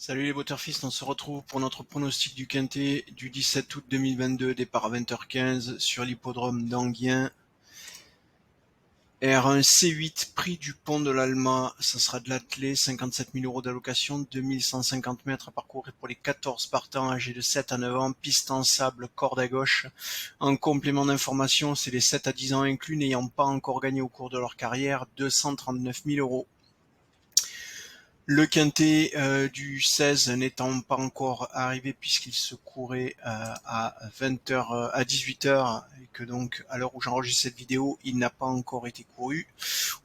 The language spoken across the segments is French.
Salut les Butterfist, on se retrouve pour notre pronostic du Quintet du 17 août 2022, départ à 20h15 sur l'hippodrome d'Anguien. R1 C8, prix du pont de l'Alma, ça sera de l'attelé, 57 000 € d'allocation, 2150 mètres à parcourir pour les 14 partants âgés de 7 à 9 ans, piste en sable, corde à gauche. En complément d'information, c'est les 7 à 10 ans inclus n'ayant pas encore gagné au cours de leur carrière, 239 000 €. Le quintet du 16 n'étant pas encore arrivé puisqu'il se courait à 20h, à 18h et que donc à l'heure où j'enregistre cette vidéo, il n'a pas encore été couru.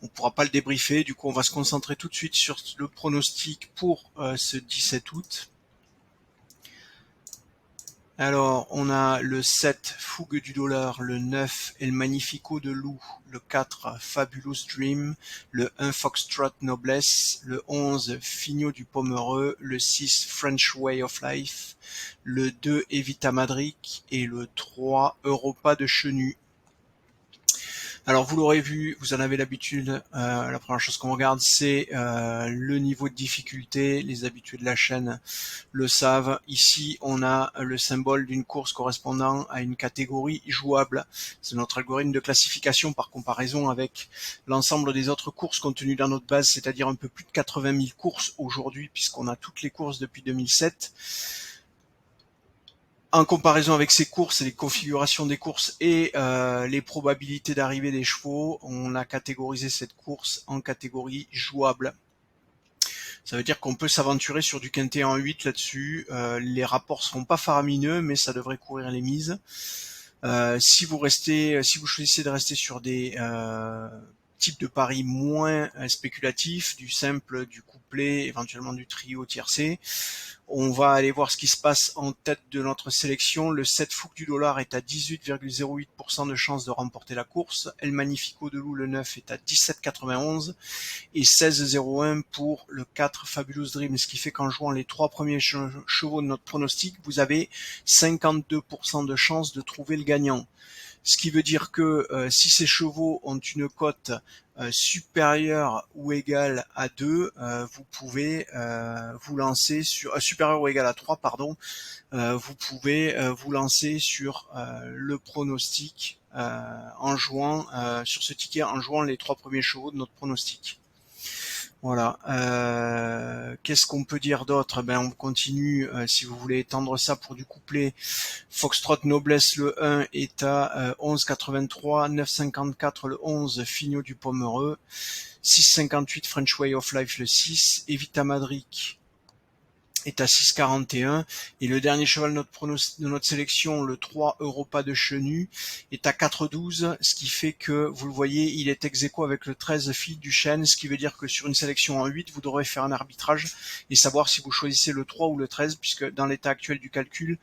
On ne pourra pas le débriefer, du coup on va se concentrer tout de suite sur le pronostic pour ce 17 août. Alors, on a le 7, Fougue du Dollar, le 9, El Magnifico de Loup, le 4, Fabulous Dream, le 1, Foxtrot Noblesse, le 11, Fignot du Pomereux, le 6, French Way of Life, le 2, Evita Madric et le 3, Europa de Chenu. Alors vous l'aurez vu, vous en avez l'habitude, la première chose qu'on regarde c'est le niveau de difficulté, les habitués de la chaîne le savent. Ici on a le symbole d'une course correspondant à une catégorie jouable. C'est notre algorithme de classification par comparaison avec l'ensemble des autres courses contenues dans notre base, c'est-à-dire un peu plus de 80 000 courses aujourd'hui puisqu'on a toutes les courses depuis 2007. En comparaison avec ces courses et les configurations des courses et les probabilités d'arrivée des chevaux, on a catégorisé cette course en catégorie jouable. Ça veut dire qu'on peut s'aventurer sur du quintet en 8 là-dessus. Les rapports seront pas faramineux, mais ça devrait courir les mises. Si vous choisissez de rester sur des types de paris moins spéculatifs, du simple, du couplet, éventuellement du trio tiercé, on va aller voir ce qui se passe en tête de notre sélection. Le 7 Fouque du Dollar est à 18,08% de chance de remporter la course. El Magnifico de Loup, le 9, est à 17,91 et 16,01 pour le 4 Fabulous Dream. Ce qui fait qu'en jouant les 3 premiers chevaux de notre pronostic, vous avez 52% de chance de trouver le gagnant. Ce qui veut dire que si ces chevaux ont une cote supérieure ou égale à 2, vous pouvez vous lancer sur supérieure ou égale à 3, pardon, vous pouvez vous lancer sur le pronostic en jouant sur ce ticket en jouant les 3 premiers chevaux de notre pronostic. Voilà. Qu'est-ce qu'on peut dire d'autre? On continue. Si vous voulez étendre ça pour du couplet, Foxtrot Noblesse le 1 est à 11,83, 9,54 le 11, Fignot du Pomereux, 6,58 French Way of Life le 6, Evita Madric est à 6,41 et le dernier cheval de notre sélection, le 3 Europa de Chenu, est à 4,12, ce qui fait que, vous le voyez, il est ex-aequo avec le 13 Fille du Chêne, ce qui veut dire que sur une sélection en 8, vous devrez faire un arbitrage et savoir si vous choisissez le 3 ou le 13, puisque dans l'état actuel du calcul,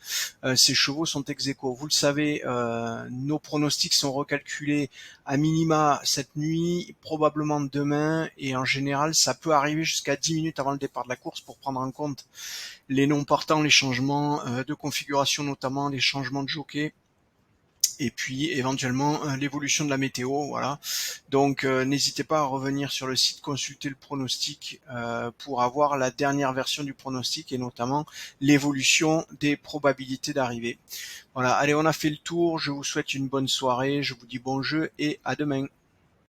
ces chevaux sont ex-aequo. Vous le savez, nos pronostics sont recalculés à minima cette nuit, probablement demain, et en général, ça peut arriver jusqu'à 10 minutes avant le départ de la course pour prendre en compte les noms partants, les changements de configuration, notamment les changements de jockey, et puis éventuellement l'évolution de la météo. Voilà. Donc n'hésitez pas à revenir sur le site, consulter le pronostic pour avoir la dernière version du pronostic et notamment l'évolution des probabilités d'arrivée. Voilà, allez, on a fait le tour, je vous souhaite une bonne soirée, je vous dis bon jeu et à demain.